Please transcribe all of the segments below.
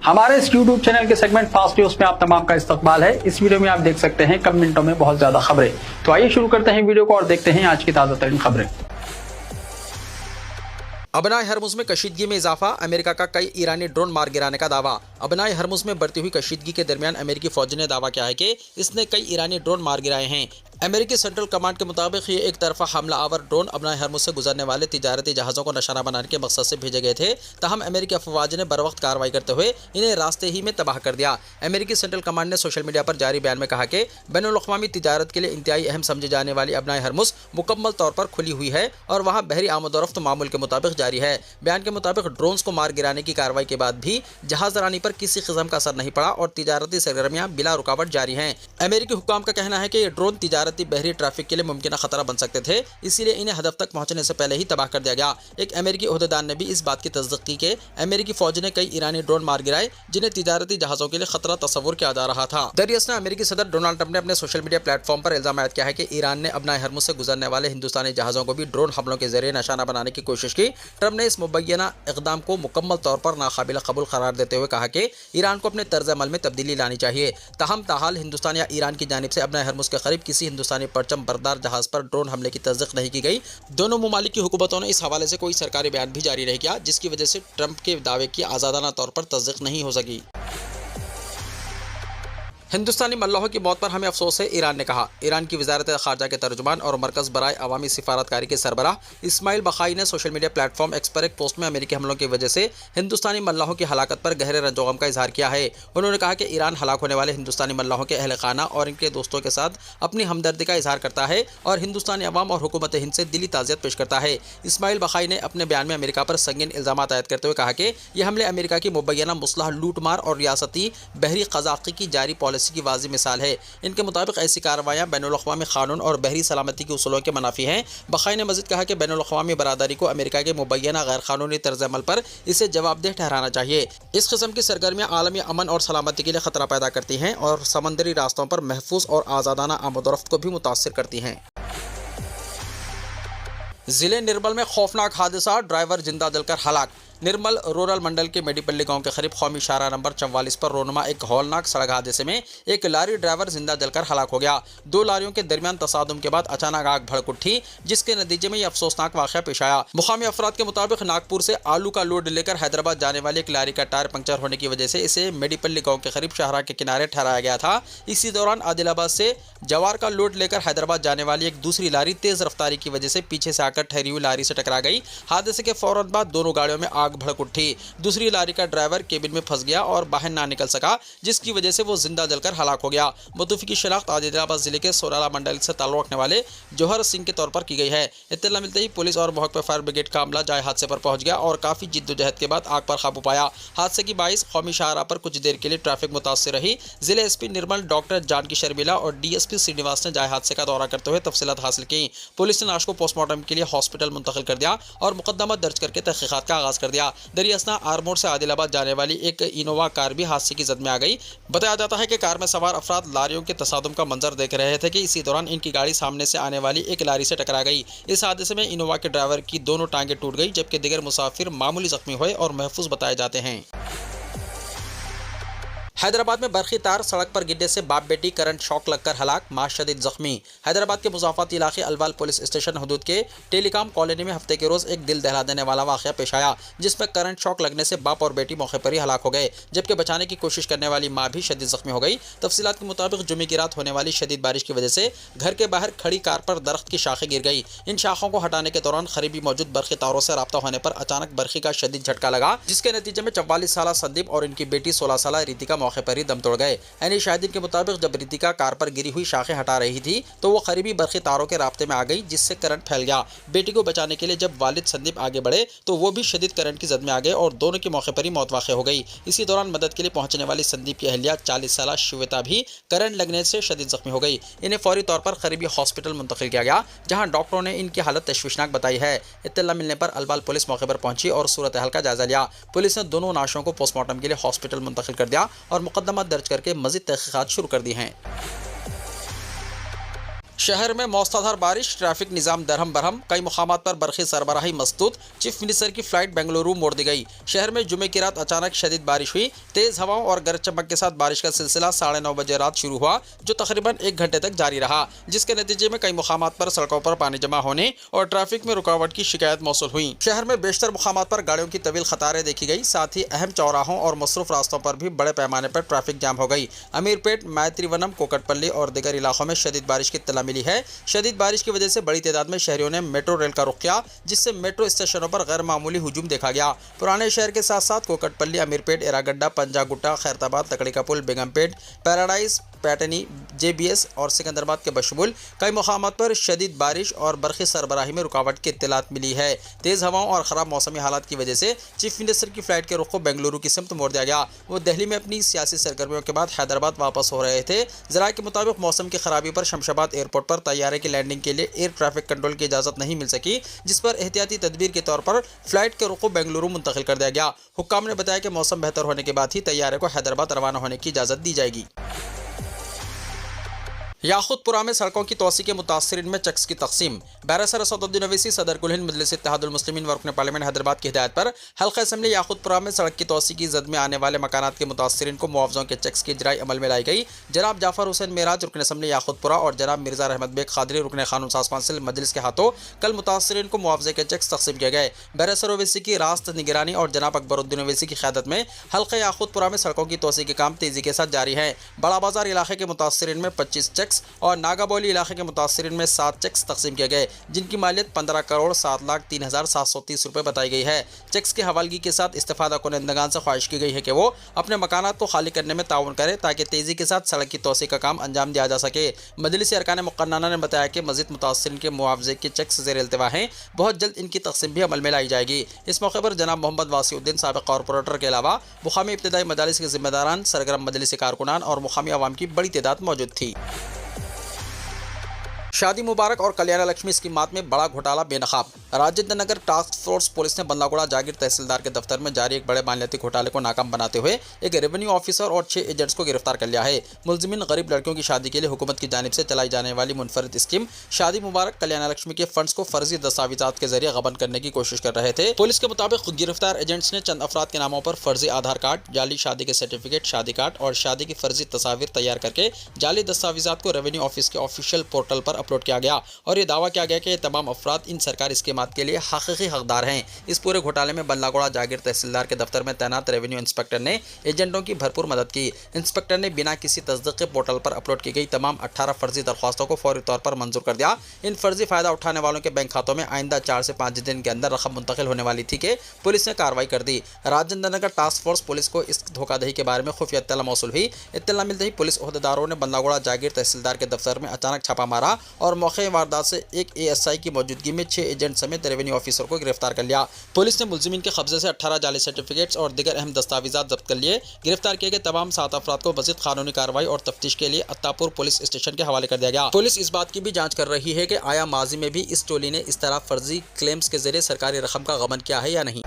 हमारे इस YouTube channel के सेगमेंट फास्ट न्यूज में आप तमाम का इस्तकबाल है। इस वीडियो में आप देख सकते हैं कम मिनटों में बहुत ज्यादा खबरें। तो आइए शुरू करते हैं वीडियो को और देखते हैं आज की ताजा तरीन खबरें। अबनाए हरमुज में कशीदगी में इजाफा, अमेरिका का कई ईरानी ड्रोन मार गिराने का दावा। अबनाए हरमुज में बढ़ती हुई कशीदगी के दरमियान अमेरिकी फौज ने दावा किया है कि इसने कई ईरानी ड्रोन मार गिराए हैं। अमेरिकी सेंट्रल कमांड के मुताबिक ये एक तरफा हमला आवर ड्रोन अबनाए हरमुज से गुजरने वाले तिजारती जहाज़ों को निशाना बनाने के मकसद से भेजे गए थे। ताहम अमेरिकी अफवाज ने बर वक्त कार्रवाई करते हुए इन्हें रास्ते ही में तबाह कर दिया। अमेरिकी सेंट्रल कमांड ने सोशल मीडिया पर जारी बयान में कहा कि बैनुल-अक़वामी तिजारत के लिए इंतहाई अहम समझी जाने वाली अबनाए हरमुज मुकम्मल तौर पर खुली हुई है और वहाँ बहरी आमदोरफ्त मामूल के मुताबिक जारी है। बयान के मुताबिक ड्रोन्स को मार गिराने की कार्रवाई के बाद भी जहाज रानी पर किसी किस्म का असर नहीं पड़ा और तिजारती सरगर्मियां बिला रुकावट जारी हैं। अमेरिकी हुक्काम का कहना है कि ये ड्रोन तिजारती बहरी ट्रैफिक के लिए मुमकिन खतरा बन सकते थे, इसीलिए इन्हें हदफ तक पहुंचने से पहले ही तबाह कर दिया गया। एक अमेरिकी ओहदेदार ने भी इस बात की तस्दीक की कि अमेरिकी फौज ने कई ईरानी ड्रोन मार गिराए जिन्हें तिजारती जहाजों के लिए खतरा तस्वुर किया जा रहा था। दरियास ने अमेरिकी सदर डोनाल्ड ट्रंप ने अपने सोशल मीडिया प्लेटफॉर्म पर इल्जाम आयद किया है कि ईरान ने अबनाए हरमुज से गुजरने वाले हिंदुस्तानी जहाजों को भी ड्रोन हमलों के जरिए निशाना बनाने की कोशिश की। ट्रंप ने इस मुबैना इक़दाम को मुकम्मल तौर पर नाकाबिल कबूल करार देते हुए कहा कि ईरान को अपने तर्ज अमल में तब्दीली लानी चाहिए। ताहम ताहाल हिंदुस्तान या ईरान की जानिब से अबनाए हरमुज के करीब किसी हिंदुस्तानी परचम बरदार जहाज पर ड्रोन हमले की तस्दीक नहीं की गई। दोनों मुमालिक की हुकूमतों ने इस हवाले से कोई सरकारी बयान भी जारी नहीं किया, जिसकी वजह से ट्रंप के दावे की आज़ादाना तौर पर तस्दीक नहीं हो सकी। हिंदुस्तानी मल्लाहों की मौत पर हमें अफसोस है, ईरान ने कहा। ईरान की वज़ारत ख़ारजा के तर्जुमान और मरकज़ बराए अवामी सिफारतकारी के सरबराह इस्माइल बखाई ने सोशल मीडिया प्लेटफॉर्म एक्स पर एक पोस्ट में अमेरिकी हमलों की वजह से हिंदुस्तानी मल्लाहों की हलाकत पर गहरे रंजोगम का इजहार किया है। उन्होंने कहा कि ईरान हलाक होने वाले हिंदुस्तानी मल्लाहों के अहल खाना और इनके दोस्तों के साथ अपनी हमदर्दी का इजहार करता है और हिंदुस्तानी अवाम और हुकूमत हिंद से दिली ताज़ियत पेश करता है। इस्माइल बखाई ने अपने बयान में अमेरिका पर संगीन इल्ज़ाम आयद करते हुए कहा कि यह हमले अमेरिका की मुबैना मुसलह लूटमार और रियासती बहरी क़ज़ाक़ी की जारी पॉलिसी की वाज़ी मिसाल है। इनके मुताबिक ऐसी कार्रवाइयां बैनुल-अक़वामी कानून और बहरी सलामती के उसूलों के मुनाफी हैं। बखाई ने मज़ीद कहा कि बैनुल-अक़वामी बरादरी को अमेरिका के मुबैना गैर कानूनी तर्ज अमल पर इसे जवाबदेह ठहराना चाहिए। इस किस्म की सरगर्मियां आलमी अमन और सलामती के लिए खतरा पैदा करती हैं और समंदरी रास्तों पर महफूज और आज़ादाना आमदोरफ्त को भी मुतासिर करती हैं। ज़िले निर्मल में खौफनाक हादसा, ड्राइवर जिंदा जलकर हलाक। निर्मल रूरल मंडल के मेडीपल्ली गांव के करीब कौमी शाहराह नंबर 44 पर रोनुमा एक हौलनाक सड़क हादसे में एक लारी ड्राइवर जिंदा जलकर हलाक हो गया। दो लारियों के दरमियान तसादुम के बाद अचानक आग भड़क उठी, जिसके नतीजे में यह अफसोसनाक वाक़या पेश आया। मुकामी अफराद के मुताबिक नागपुर से आलू का लोड लेकर हैदराबाद जाने वाली एक लारी का टायर पंक्चर होने की वजह से इसे मेडीपल्ली गाँव के करीब शाहराह के किनारे ठहराया गया था। इसी दौरान आदिलाबाद से जवार का लोड लेकर हैदराबाद जाने वाली एक दूसरी लारी तेज रफ्तारी की वजह से पीछे से आकर ठहरी हुई लारी से टकरा गई। हादसे के फौरन बाद दोनों गाड़ियों में आग भड़क उठी। दूसरी लारी का ड्राइवर केबिन में फंस गया और बाहर ना निकल सका, जिसकी वजह से वो जिंदा जलकर हलाक हो गया। मुतवफ़ी की शनाख्त आदिलाबाद जिले के सोराला मंडल से ताल्लुक़ रखने वाले जौहर सिंह के तौर पर की गई है। इत्तला मिलते ही पुलिस और मौके पर फायर ब्रिगेड का अमला जाए हादसे पर पहुंच गया और काफ़ी जिद्दोजहद के बाद आग पर काबू पाया। हादसे की बाइस कौमी शाहराह पर कुछ देर के लिए ट्रैफिक मुतासिर रही। जिले एसपी निर्मल डॉक्टर जानकी शर्मिला और डीएसपी श्रीनिवास ने जाए हादसे का दौरा करते हुए तफसीलात हासिल की। पुलिस ने लाश को पोस्टमार्टम के लिए हॉस्पिटल मुंतकिल कर दिया और मुकदमा दर्ज करके तहकीकात का आगाज कर दिया। दरियासना आरमोड़ से आदिलाबाद जाने वाली एक इनोवा कार भी हादसे की जद में आ गई। बताया जाता है कि कार में सवार अफराद लारियों के तसादुम का मंजर देख रहे थे कि इसी दौरान इनकी गाड़ी सामने से आने वाली एक लारी से टकरा गई। इस हादसे में इनोवा के ड्राइवर की दोनों टांगें टूट गई, जबकि दीगर मुसाफिर मामूली जख्मी हुए और महफूज बताए जाते हैं। हैदराबाद में बरखी तार सड़क पर गिरने से बाप बेटी करंट शॉक लगकर हलाक, मां शदीद जख्मी। हैदराबाद के मुज़ाफ़ाती इलाके अलवाल पुलिस स्टेशन हदूद के टेलीकॉम कॉलोनी में हफ्ते के रोज़ एक दिल दहला देने वाला वाक़या पेश आया, जिसमें करंट शॉक लगने से बाप और बेटी मौके पर ही हलाक हो गए, जबकि बचाने की कोशिश करने वाली मां भी शदीद जख्मी हो गई। तफसीलात के मुताबिक जुमे की रात होने वाली शदीद बारिश की वजह से घर के बाहर खड़ी कार पर दरख्त की शाखें गिर गई। इन शाखों को हटाने के दौरान करीबी मौजूद बरखी तारों से राब्ता होने पर अचानक बरखी का शदीद झटका लगा, जिसके नतीजे में 44 साल संदीप और इनकी बेटी 16 साल रितिका मौके पर ही दम तोड़ गए। यानी शाहिदीन के मुताबिक जब रितिका कार पर गिरी हुई शाखें हटा रही थी तो वो करीबी बरखी तारों के राब्ते में आ गई, जिससे करंट फैल गया। बेटी को बचाने के लिए जब वालिद संदीप आगे बढ़े तो वो भी शदीद करंट की जद में आ गए और दोनों की मौके पर ही मौत वाक़ हो गई। इसी दौरान मदद के लिए पहुंचने वाली संदीप की अहलिया 40 साल श्वेता भी करंट लगने से शदीद जख्मी हो गई। इन्हें फौरी तौर पर करीबी हॉस्पिटल मुंतकिल किया गया, जहाँ डॉक्टरों ने इनकी हालत तशवीशनाक बताई है। इत्तला मिलने पर अलवाल पुलिस मौके पर पहुंची और सूरत हाल का जायजा लिया। पुलिस ने दोनों नाशों को पोस्टमार्टम के लिए हॉस्पिटल मुंतकिल कर दिया और मुकदमा दर्ज करके मजीद तहकीकात शुरू कर दी हैं। शहर में मौसलाधार बारिश, ट्रैफिक निज़ाम दरहम बरहम, कई मुकामात पर बरक़ी सरबराही मसदूद, चीफ मिनिस्टर की फ्लाइट बेंगलुरु मोड़ दी गई। शहर में जुमे की रात अचानक शदीद बारिश हुई। तेज़ हवाओं और गरज चमक के साथ बारिश का सिलसिला 9:30 बजे रात शुरू हुआ, जो तकरीबन 1 घंटे तक जारी रहा, जिसके नतीजे में कई मुकामात पर सड़कों पर पानी जमा होने और ट्रैफिक में रुकावट की शिकायत मौसूल हुई। शहर में बेशतर मुकामात पर गाड़ियों की तवील कतारें देखी गई। साथ ही अहम चौराहों और मसरूफ रास्तों पर भी बड़े पैमाने पर ट्रैफिक जाम हो गई। अमीरपेट, मैत्रीवनम, कोकटपल्ली और दीगर इलाकों में शदीद बारिश की इत्तला मिली है। शदीद बारिश की वजह से बड़ी तादाद में शहरियों ने मेट्रो रेल का रुख किया, जिससे मेट्रो स्टेशनों पर गैर मामूली हुजूम देखा गया। पुराने शहर के साथ साथ कोकटपल्ली, अमीरपेट, एरागड्डा, पंजागुट्टा, खैरताबाद, तकड़ी का पुल, बेगमपेट, पैराडाइज, पैटनी, जेबीएस और सिकंदराबाद के बशमुल कई मुकामात पर शदीद बारिश और बरक़ी सरबराही में रुकावट की इत्तलात मिली है। तेज़ हवाओं और ख़राब मौसमी हालात की वजह से चीफ मिनिस्टर की फ्लाइट के रुख को बेंगलुरु की सिमत मोड़ दिया गया। वो दिल्ली में अपनी सियासी सरगर्मियों के बाद हैदराबाद वापस हो रहे थे। ज़राए के मुताबिक मौसम की खराबी पर शमशाबाद एयरपोर्ट पर तैयारे की लैंडिंग के लिए एयर ट्रैफिक कंट्रोल की इजाज़त नहीं मिल सकी, जिस पर एहतियाती तदबीर के तौर पर फ्लाइट के रुख को बेंगलुरु मुंतकिल कर दिया गया। हुक्काम ने बताया कि मौसम बेहतर होने के बाद ही तैयारे को हैदराबाद रवाना होने की इजाज़त दी जाएगी। याकूतपुरा में सड़कों की तोसी के मुतासरीन में चेक्स की तकसीम। बैरिस्टर असदुद्दीन ओवैसी, सदर कुल हिंद मजलिस इत्तेहादुल मुस्लिमीन व रुकन पार्लियामेंट हैदराबाद की हिदायत पर हल्का असम्बली याकूतपुरा में सड़क की तोसी की जद में आने वाले मकानात के मुतासरीन को मुआवजों के चेक्स की इजराई अमल में लाई गई। जनाब जाफर हुसैन मेराज, रुकन असम्बली याकूतपुरा और जनाब मिर्जा रहमत बेग खादरी, रुकन कानून साज कौंसिल मजलिस के हाथों कल मुतासरीन को मुआवजे के चेक्स तकसीम किए गए। बैरिस्टर ओवैसी की रास्त निगरानी और जनाब अकबरुद्दीन ओवैसी की क़यादत में हल्का याकूतपुरा में सड़कों की तोसी के काम तेजी के साथ जारी है। बड़ा बाजार इलाके के मुतासरीन में 25 चेक्स और नागाबोली इलाके के मुतासरीन में 7 चेक्स तकसीम किए गए, जिनकी मालियत 15,07,03,730 रुपये बताई गई है। चेक्स की हवालगी के साथ इस्तेफादा कुनंदगान से ख्वाहिश की गई है कि वो अपने मकानात को खाली करने में ताउन करें, ताकि तेज़ी के साथ सड़क की तोसी का काम अंजाम दिया जा सके। मजलिस अरकान मुक़न्नना ने बताया कि मज़ीद मुतासरीन के मुआवजे के चेक्स ज़ेर इल्तिवा हैं, बहुत जल्द इनकी तकसीम भी अमल में लाई जाएगी। इस मौके पर जनाब मोहम्मद वासीउद्दीन, साबिक़ कॉरपोरेटर के अलावा मुक़ामी इब्तिदाई मदारिस के ज़िम्मेदारान, सरगर्म मजलिस कारकुनान और मुक़ामी अवाम की बड़ी तादाद मौजूद थी। शादी मुबारक और कल्याण लक्ष्मी स्कीमात में बड़ा घोटाला बेनकाब। Rajendra Nagar task force police ने बंदागुड़ा जागीर तहसीलदार के दफ्तर में जारी एक बड़े मालियाती घोटाले को नाकाम बनाते हुए एक रेवेन्यू ऑफिसर और 6 एजेंट्स को गिरफ्तार कर लिया है। मुलजिमीन गरीब लड़कियों की शादी के लिए हुकूमत की जानिब से चलाई जाने वाली मुनफरिद स्कीम शादी मुबारक कल्याण लक्ष्मी के फंड्स को फर्जी दस्तावेजात के जरिए गबन करने की कोशिश कर रहे थे। पुलिस के मुताबिक गिरफ्तार एजेंट्स ने चंद अफराद के नामों पर फर्जी आधार कार्ड, जाली शादी के सर्टिफिकेट, शादी कार्ड और शादी की फर्जी तस्वीर तैयार करके जाली दस्तावेजात को रेवेन्यू ऑफिस के ऑफिशियल पोर्टल पर अपलोड किया गया और ये दावा किया गया कि ये तमाम अफराद इन सरकारी स्कीमात के लिए हकीकी हकदार हैं। इस पूरे घोटाले में बंदागुड़ा जागीर तहसीलदार के दफ्तर में तैनात रेवेन्यू इंस्पेक्टर ने एजेंटों की भरपूर मदद की। इंस्पेक्टर ने बिना किसी तस्दीक के पोर्टल पर अपलोड की गई तमाम 18 फर्जी दरख्वास्तों को फौरी तौर पर मंजूर कर दिया। इन फर्जी फ़ायदा उठाने वालों के बैंक खातों में आइंदा 4 से 5 दिन के अंदर रकम मुंतकिल होने वाली थी कि पुलिस ने कार्रवाई कर दी। Rajendra Nagar task force police को इस धोखाधड़ी के बारे में खुफिया इत्तला मौसूल हुई। इत्तला मिलते ही पुलिस ओहदेदारों ने बंदागुड़ा जागीर तहसीलदार के दफ्तर में अचानक छापा मारा और मौके वारदात से एक ASI की मौजूदगी में 6 एजेंट समेत रेवेन्यू ऑफिसर को गिरफ्तार कर लिया। पुलिस ने मुलजिमीन के कब्जे से 18 जाली सर्टिफिकेट्स और दीगर अहम दस्तावेजात जब्त कर लिए। गिरफ्तार किए गए तमाम 7 अफराद को मज़ीद कानूनी कार्रवाई और तफ्तीश के लिए अत्तापुर पुलिस स्टेशन के हवाले कर दिया गया। पुलिस इस बात की भी जांच कर रही है कि आया माजी में भी इस टोली ने इस तरह फर्जी क्लेम्स के जरिए सरकारी रकम का गबन किया है या नहीं।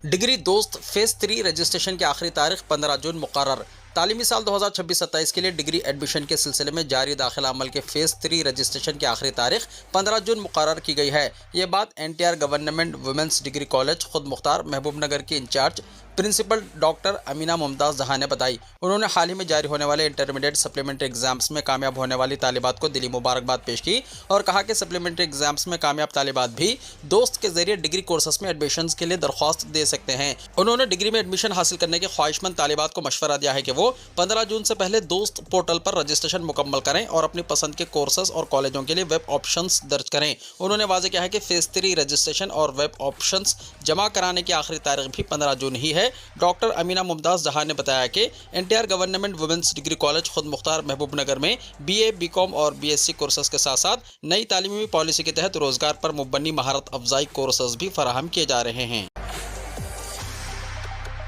डिग्री दोस्त फेज़ 3 रजिस्ट्रेशन की आखिरी तारीख 15 जून मुकर्रर। तालीमी साल 2026-27 के लिए डिग्री एडमिशन के सिलसिले में जारी दाखिला अमल के फेज़ 3 रजिस्ट्रेशन की आखिरी तारीख 15 जून मुकर्रर की गई है। ये बात NTR government women's degree college खुद मुख्तार महबूब नगर की in charge principal doctor Amina Mumtaz Jahan ने बताई। उन्होंने हाल ही में जारी होने वाले इंटरमीडिएट सप्लीमेंट्री एग्जाम्स में कामयाब होने वाली तालिबात को दिली मुबारकबाद पेश की और कहा कि सप्लीमेंट्री एग्जाम्स में कामयाब तालिबात भी दोस्त के जरिए डिग्री कोर्सेस में एडमिशन के लिए दरख्वास्त दे सकते हैं। उन्होंने डिग्री में एडमिशन हासिल करने के ख्वाहिशमंद तालिबात को मशवरा दिया है कि वो 15 जून से पहले दोस्त पोर्टल पर रजिस्ट्रेशन मुकम्मल करें और अपनी पसंद के कोर्सेज और कॉलेजों के लिए वेब ऑप्शंस दर्ज करें। उन्होंने वाज़ेह किया है कि फेज़ 3 रजिस्ट्रेशन और वेब ऑप्शंस जमा कराने की आखिरी तारीख भी 15 जून ही है। डॉक्टर अमीना मुमताज़ जहां ने बताया कि NTR government women's degree college खुद मुख्तार महबूब नगर में BA, BCom और BSc कोर्सेज के साथ साथ नई तालीमी पॉलिसी के तहत रोजगार पर मुबन्नी महारत अफजाई कोर्सेज भी फराहम किए जा रहे हैं।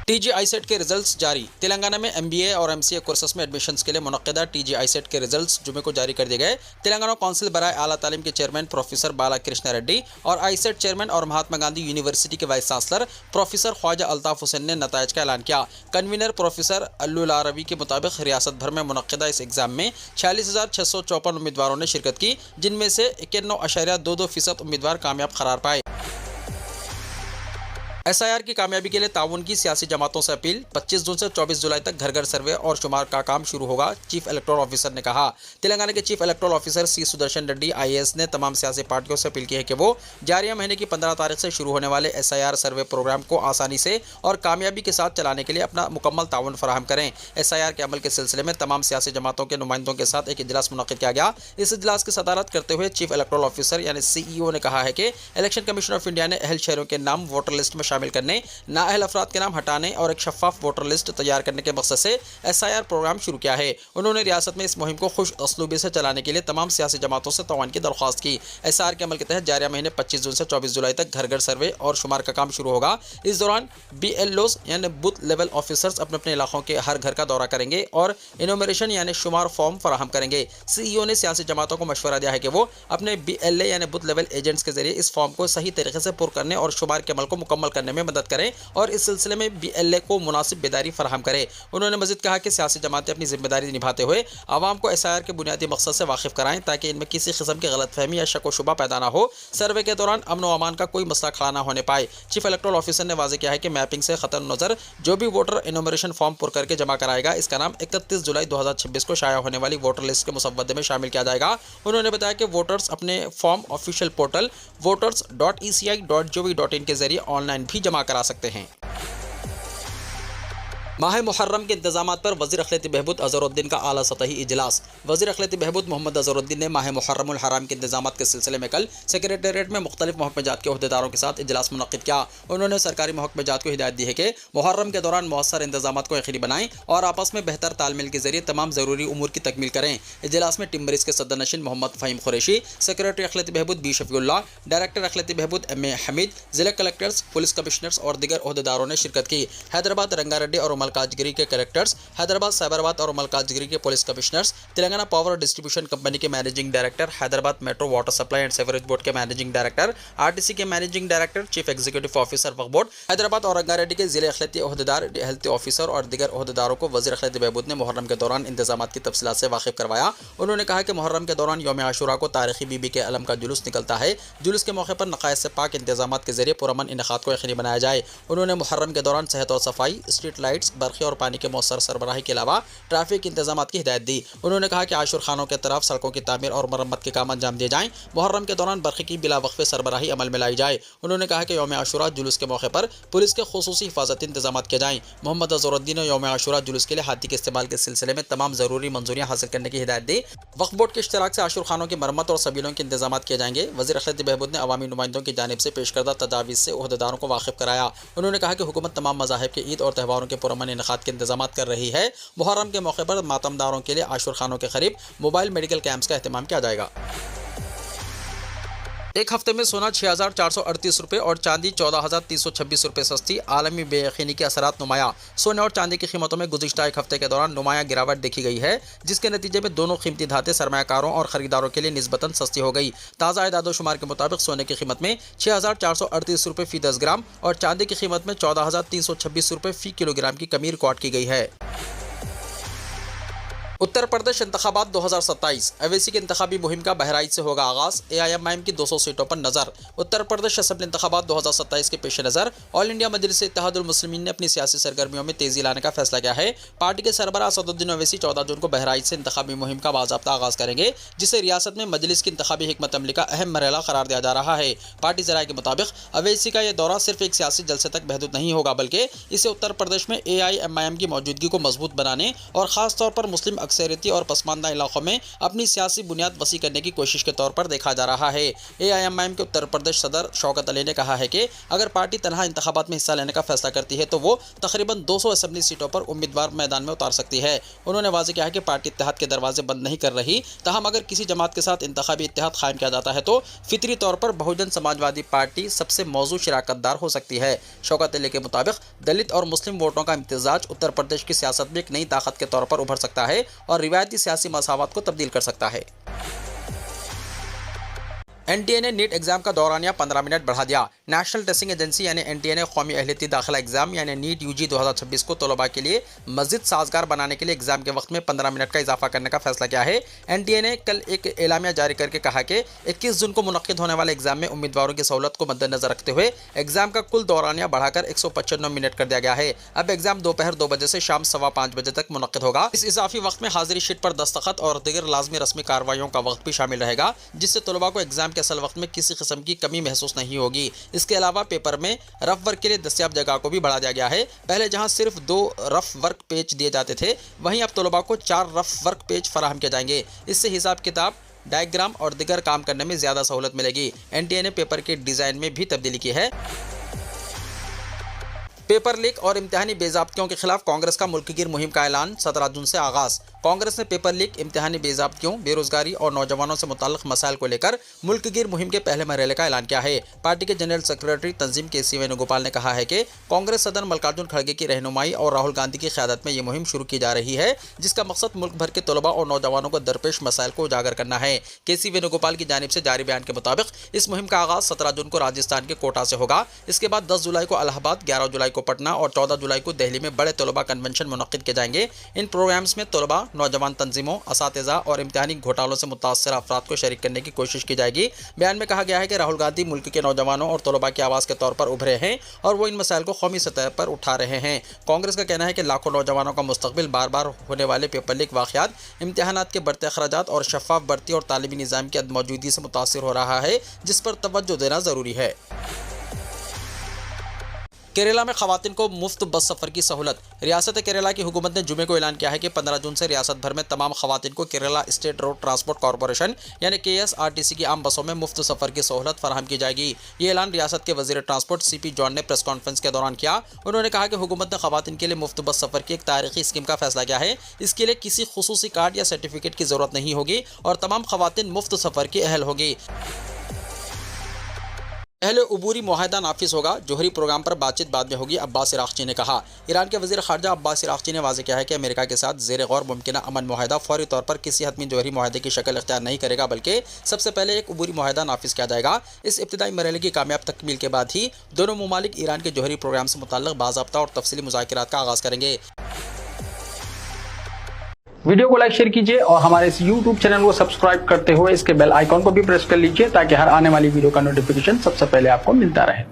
TGI सेट के रिजल्ट्स जारी। तेलंगाना में MBA और MCA कोर्सेस में एडमिशन्स के लिए मुनक्किदा TGI सेट के रिजल्ट्स जुमे को जारी कर दिए गए। तेलंगाना काउंसिल बराए आला तालीम के चेयरमैन प्रोफेसर बाला कृष्णा रेड्डी और आईसेट चेयरमैन और महात्मा गांधी यूनिवर्सिटी के vice chancellor professor Khwaja Altaf Hussain ने नताइज का ऐलान किया। कन्वीनर प्रोफेसर अल्लुल आरवी के मुताबिक रियासत भर में मुनक्किदा इस एग्जाम में 46,654 उम्मीदवारों ने शिरकत की, जिनमें से 91.22% उम्मीदवार कामयाब करार पाए। SIR की कामयाबी के लिए ताउन की सियासी जमातों से अपील। 25 जून से 24 जुलाई तक घर घर सर्वे और शुमार का काम शुरू होगा, चीफ इलेक्टोरल ऑफिसर ने कहा। तेलंगाना के chief electoral officer C Sudarshan Reddy IAS ने तमाम सियासी पार्टियों से अपील की है कि वो जारिया महीने की 15 तारीख से शुरू होने वाले SIR सर्वे प्रोग्राम को आसानी से और कामयाबी के साथ चलाने के लिए अपना मुकम्मल ताउन फराहम करें। SIR के अमल के सिलसिले में तमाम सियासी जमातों के नुमाइंदों के साथ एक इजलास मुनक्किद किया गया। इस इजलास की सदारत करते हुए चीफ इलेक्टोरल ऑफिसर यानी CEO ने कहा है कि इलेक्शन कमीशन ऑफ इंडिया ने अहल शहरों के नाम वोटर लिस्ट में शामिल करने, नाअहल अफराद के नाम हटाने और एक शफाफ वोटर लिस्ट तैयार करने के मकसद से SIR प्रोग्राम शुरू किया है। उन्होंने रियासत में इस मुहिम को खुश असलूबी से चलाने के लिए तमाम सियासी जमातों से तवान की दरख्वास्त की। SIR के अमल के तहत जारिया महीने 25 जून से 24 जुलाई तक घर घर सर्वे और शुमार का काम शुरू होगा। इस दौरान BLOs यानी बूथ लेवल ऑफिसर्स अपने अपने इलाकों के हर घर का दौरा करेंगे और इनोमरेशन यानी शुमार फॉर्म फराहम करेंगे। CEO ने सियासी जमातों को मशवरा दिया है कि वो अपने BLA यानी बूथ लेवल एजेंट्स के जरिए इस फॉर्म को सही तरीके से पुर करने और शुमार के अमल को मुकम्मल करने में मदद करें और इस सिलसिले में BLA को मुनासिब बेदारी फराहम करे। उन्होंने मजीद कहा कि सियासी जमातें अपनी जिम्मेदारी निभाते हुए आवाम को SIR के बुनियादी मकसद से वाकिफ कराएं ताकि इनमें किसी किस्म की गलतफहमी या शक व शुबा पैदा ना हो। सर्वे के दौरान अमन व अमान का कोई मसला खड़ा ना होने पाए। चीफ इलेक्टोरल ऑफिसर ने वाज़ेह किया है कि मैपिंग से खतर नजर जो भी वोटर इनोमरेशन फॉर्म पुर करके जमा कराएगा, इसका नाम 31 जुलाई 2026 को शाया होने वाली वोटर लिस्ट के मुसव्वदे में शामिल किया जाएगा। उन्होंने बताया कि वोटर्स अपने फॉर्म ऑफिशियल पोर्टल voters.eci.gov.in के जरिए ऑनलाइन भी जमा करा सकते हैं। माह मुहर्रम के इंतजामात पर वज़ीर अखिलती बहबूद अज़हरुद्दीन का आला सतही इजलास। वज़ीर अखिलती बहबूद मोहम्मद अज़हरुद्दीन ने माह मुहर्रमुल हराम के इंतजामात के सिलसिले में कल सेक्रेटेरिएट में मुख्तलिफ महकमेजात के अहदेदारों के साथ इजलास मुनक्किद किया। उन्होंने सरकारी महकमेजात को हिदायत दी है कि मुहर्रम के दौरान मौसर इंतजामात को यकीनी बनाएं और आपस में बेहतर तालमेल के जरिए तमाम ज़रूरी उमूर की तकमील करें। इजलास में टिम्बरिस के सदर नशीन मोहम्मद फ़हीम कुरैशी, सेक्रेटरी अखिलती बहबूद B शफीउल्लाह, डायरेक्टर अखिलती बहबूद MA हमीद, जिला कलेक्टर्स, पुलिस कमिश्नर्स और दीगर अहदेदारों ने शिरकत की। हैदराबाद रंगारेड्डी और मलकाजगिरी के कलेक्टर्स, हैदराबाद साइबराबाद और मलकाजगिरी के police commissioners, Telangana power distribution company के managing director, Hyderabad metro water supply and sewerage board के मैनेजिंग डायरेक्टर, RTC के managing director, chief executive officer Waqf board Hyderabad और रंगारेड्डी के जिले अखिलती अहदेदार, हेल्थ ऑफिसर और दीगर अहदेदारों को वज़ीर अखिलती बहबूद ने मुहर्रम के दौरान इंतजामात की तफसीलात से वाकिफ करवाया। उन्होंने कहा कि मुहर्रम के दौरान यौम आशूरा को तारीखी बीबी के अलम का जुलूस निकलता है। जुलूस के मौके पर नक़ाइस से पाक इंतजामात के जरिए पुरअमन इनेकाद को यकीनी बनाया जाए। उन्होंने मुहर्रम के दौरान सेहत और सफाई, स्ट्रीट लाइट्स, बरक़ी और पानी के मौसर सरबराही के अलावा ट्रैफिक इंतजामात की हिदायत दी। उन्होंने कहा कि आशुर खानों के तरफ सड़कों की तामीर और मरम्मत के काम अंजाम दिए जाएं। मुहर्रम के दौरान बरक़ी की बिला वक़्फ़े सरबराही अमल में लाई जाए। उन्होंने कहा कि यौम आशूरा जुलूस के मौके पर पुलिस के खुसूसी हिफाजती इंतजामात किए जाएं। मोहम्मद अज़हरुद्दीन ने यौम आशूरा जुलूस के लिए हाथी के इस्तेमाल के सिलसिले में तमाम ज़रूरी मंजूरियाँ हासिल करने की हिदायत दी। वक्फ बोर्ड के इश्तराक से आशुर खानों की मरम्मत और सबीलों के इंतजामात किए जाएंगे। वज़ीर अखिलती बहबूद ने अवामी नुमाइंदों की जानिब से पेश करदा तजावीज़ से अहदेदारों को वाकिफ कराया। उन्होंने कहा कि हुकूमत तमाम मज़ाहिब के ईद और त्यौहारों के पुरअमन इनेकाद के इंतजामात कर रही है। मुहर्रम के मौके पर मातमदारों के लिए आशुर खानों के करीब मोबाइल मेडिकल कैंप्स का एहतमाम किया जाएगा। एक हफ्ते में सोना 6,438 रुपये और चांदी 14,326 रुपये सस्ती। आलमी बेयकीनी के असरात नुमाया। सोने और चांदी की कीमतों में गुज़िश्ता एक हफ्ते के दौरान नुमाया गिरावट देखी गई है, जिसके नतीजे में दोनों कीमती धातें सरमायाकारों और ख़रीदारों के लिए निस्बतन सस्ती हो गई। ताज़ा एदाद शुमार के मुताबिक सोने की कीमत में 6,438 रुपये फ़ी 10 ग्राम और चांदी की कीमत में 14,326 रुपये फ़ी किलोग्राम की कमी रिकॉर्ड की गई है। उत्तर प्रदेश इंतखाबात 2027। अवैसी की इंतखाबी मुहिम का बहराइच से होगा आगाज़। AIMIM की 200 सीटों पर नज़र। उत्तर प्रदेश असेंबली इंतखाबात 2027 के पेश नज़र ऑल इंडिया मजलिस इत्तेहादुल मुस्लिमीन ने अपनी सियासी सरगर्मियों में तेज़ी लाने का फैसला किया है। पार्टी के सरबराह असदुद्दीन अवैसी 14 जून को बहराइच से इंतखाबी मुहिम का बाज़ाब्ता आगाज़ करेंगे, जिसे रियासत में मजलिस की इंतखाबी हिकमत अमली का अहम मरहला करार दिया जा रहा है। पार्टी ज़राए के मुताबिक अवैसी का यह दौरा सिर्फ एक सियासी जलसे तक महदूद नहीं होगा, बल्कि इसे उत्तर प्रदेश में AIMIM की मौजूदगी को मजबूत बनाने और ख़ास तौर पर मुस्लिम اکثریتی اور پسماندہ علاقوں میں اپنی سیاسی بنیاد وسیع کرنے کی کوشش کے طور پر دیکھا جا رہا ہے۔ AIMIM کے اتر پردیش صدر شوکت علی نے کہا ہے کہ اگر پارٹی تنہا انتخابات میں حصہ لینے کا فیصلہ کرتی ہے تو وہ تقریباً 200 اسمبلی سیٹوں پر امیدوار میدان میں اتار سکتی ہے۔ انہوں نے واضح کیا ہے کہ پارٹی اتحاد کے دروازے بند نہیں کر رہی، تاہم اگر کسی جماعت کے ساتھ انتخابی اتحاد قائم کیا جاتا ہے تو فطری طور پر بہوجن سماجوادی پارٹی سب سے موزوں شراکت دار ہو سکتی ہے۔ شوکت علی کے مطابق دلت اور مسلم ووٹوں کا امتزاج اتر پردیش کی سیاست میں ایک نئی طاقت کے طور پر ابھر سکتا ہے اور روایتی سیاسی مساوات کو تبدیل کر سکتا ہے۔ NTA نے نیٹ ایگزام کا دورانیہ 15 منٹ بڑھا دیا۔ نیشنل ٹیسٹنگ ایجنسی یعنی NTA نے قومی اہلیتی داخلہ ایگزام یعنی نیٹ UG 2026 کو طلباء کے لیے مزید سازگار بنانے کے لیے ایگزام کے وقت میں 15 منٹ کا اضافہ کرنے کا فیصلہ کیا ہے۔ NTA نے کل ایک اعلامیہ جاری کر کے کہا کہ 21 جون کو منعقد ہونے والے ایگزام میں امیدواروں کی سہولت کو مد نظر رکھتے ہوئے ایگزام کا کل دورانیہ بڑھا کر 195 منٹ کر دیا گیا ہے۔ اب ایگزام دوپہر 2 بجے سے شام 5:15 بجے تک منعقد ہوگا۔ اس اضافی وقت میں حاضری شیٹ پر دستخط اور دیگر لازمی رسمی کارروائیوں کا وقت بھی شامل رہے گا، جس سے طلباء کو ایگزام کے اصل وقت میں کسی قسم کی کمی محسوس نہیں ہوگی۔ اس کے علاوہ پیپر میں رف ورک کے لیے دستیاب جگہ کو بھی بڑھا دیا گیا ہے۔ پہلے جہاں صرف 2 رف ورک پیج دیے جاتے تھے، وہیں اب طلباء کو 4 رف ورک پیج فراہم کیے جائیں گے۔ اس سے حساب کتاب، ڈائیگرام اور دیگر کام کرنے میں زیادہ سہولت ملے گی۔ NTA نے پیپر کے ڈیزائن میں بھی تبدیلی کی ہے۔ پیپر لیک اور امتحانی بے ضابطگیوں کے خلاف کانگریس کا ملک گیر مہم کا اعلان 17 جون سے آغاز۔ کانگریس نے پیپر لیک، امتحانی بے ضابطگیوں، بے روزگاری اور نوجوانوں سے متعلق مسائل کو لے کر ملک گیر مہم کے پہلے مرحلے کا اعلان کیا ہے۔ پارٹی کے جنرل سیکریٹری تنظیم KC وینوگوپال نے کہا ہے کہ کانگریس صدر ملکارجن کھڑگے کی رہنمائی اور راہل گاندھی کی قیادت میں یہ مہم شروع کی جا رہی ہے، جس کا مقصد ملک بھر کے طلباء اور نوجوانوں کو درپیش مسائل کو اجاگر کرنا ہے۔ KC وینوگوپال کی جانب سے جاری بیان کے مطابق اس مہم کا آغاز 17 جون کو راجستھان کے کوٹا سے ہوگا۔ اس کے بعد 10 جولائی کو الہ آباد، 11 جولائی کو پٹنہ اور 14 جولائی کو دہلی میں بڑے طلباء کنونشن منعقد کیے جائیں گے۔ ان پروگرامز میں طلباء، نوجوان تنظیموں، اساتذہ اور امتحانی گھوٹالوں سے متاثرہ افراد کو شریک کرنے کی کوشش کی جائے گی۔ بیان میں کہا گیا ہے کہ راہل گاندھی ملک کے نوجوانوں اور طلباء کی آواز کے طور پر ابھرے ہیں اور وہ ان مسائل کو قومی سطح پر اٹھا رہے ہیں۔ کانگریس کا کہنا ہے کہ لاکھوں نوجوانوں کا مستقبل بار بار ہونے والے پیپر لیک واقعات، امتحانات کے بڑھتے اخراجات اور شفاف بھرتی اور تعلیمی نظام کی عدم موجودگی سے متاثر ہو رہا ہے، جس پر توجہ دینا ضروری ہے۔ کیرالہ میں خواتین کو مفت بس سفر کی سہولت۔ ریاست کیرالہ کی حکومت نے جمعے کو اعلان کیا ہے کہ 15 جون سے ریاست بھر میں تمام خواتین کو Kerala state road transport corporation یعنی KSRTC کی عام بسوں میں مفت سفر کی سہولت فراہم کی جائے گی۔ یہ اعلان ریاست کے وزیر ٹرانسپورٹ CP جان نے پریس کانفرنس کے دوران کیا۔ انہوں نے کہا کہ حکومت نے خواتین کے لیے مفت بس سفر کی ایک تاریخی اسکیم کا فیصلہ کیا ہے۔ اس کے لیے کسی خصوصی کارڈ یا سرٹیفکیٹ کی ضرورت نہیں ہوگی اور تمام خواتین مفت سفر کی اہل ہوگی۔ اہل عبوری معاہدہ نافذ ہوگا، جوہری پروگرام پر بات چیت بعد میں ہوگی، عباس عراقچی نے کہا۔ ایران کے وزیر خارجہ عباس عراقچی نے واضح کیا ہے کہ امریکہ کے ساتھ زیر غور ممکنہ امن معاہدہ فوری طور پر کسی حتمی جوہری معاہدے کی شکل اختیار نہیں کرے گا، بلکہ سب سے پہلے ایک عبوری معاہدہ نافذ کیا جائے گا۔ اس ابتدائی مرحلے کی کامیاب تکمیل کے بعد ہی دونوں ممالک ایران کے جوہری پروگرام سے متعلق باضابطہ اور تفصیلی مذاکرات کا آغاز کریں گے۔ ویڈیو کو لائک شیئر کیجیے اور ہمارے اس YouTube چینل کو سبسکرائب کرتے ہوئے اس کے بیل آئیکن کو بھی پریس کر لیجیے تاکہ ہر آنے والی ویڈیو کا نوٹیفیکیشن سب سے پہلے آپ کو ملتا رہے۔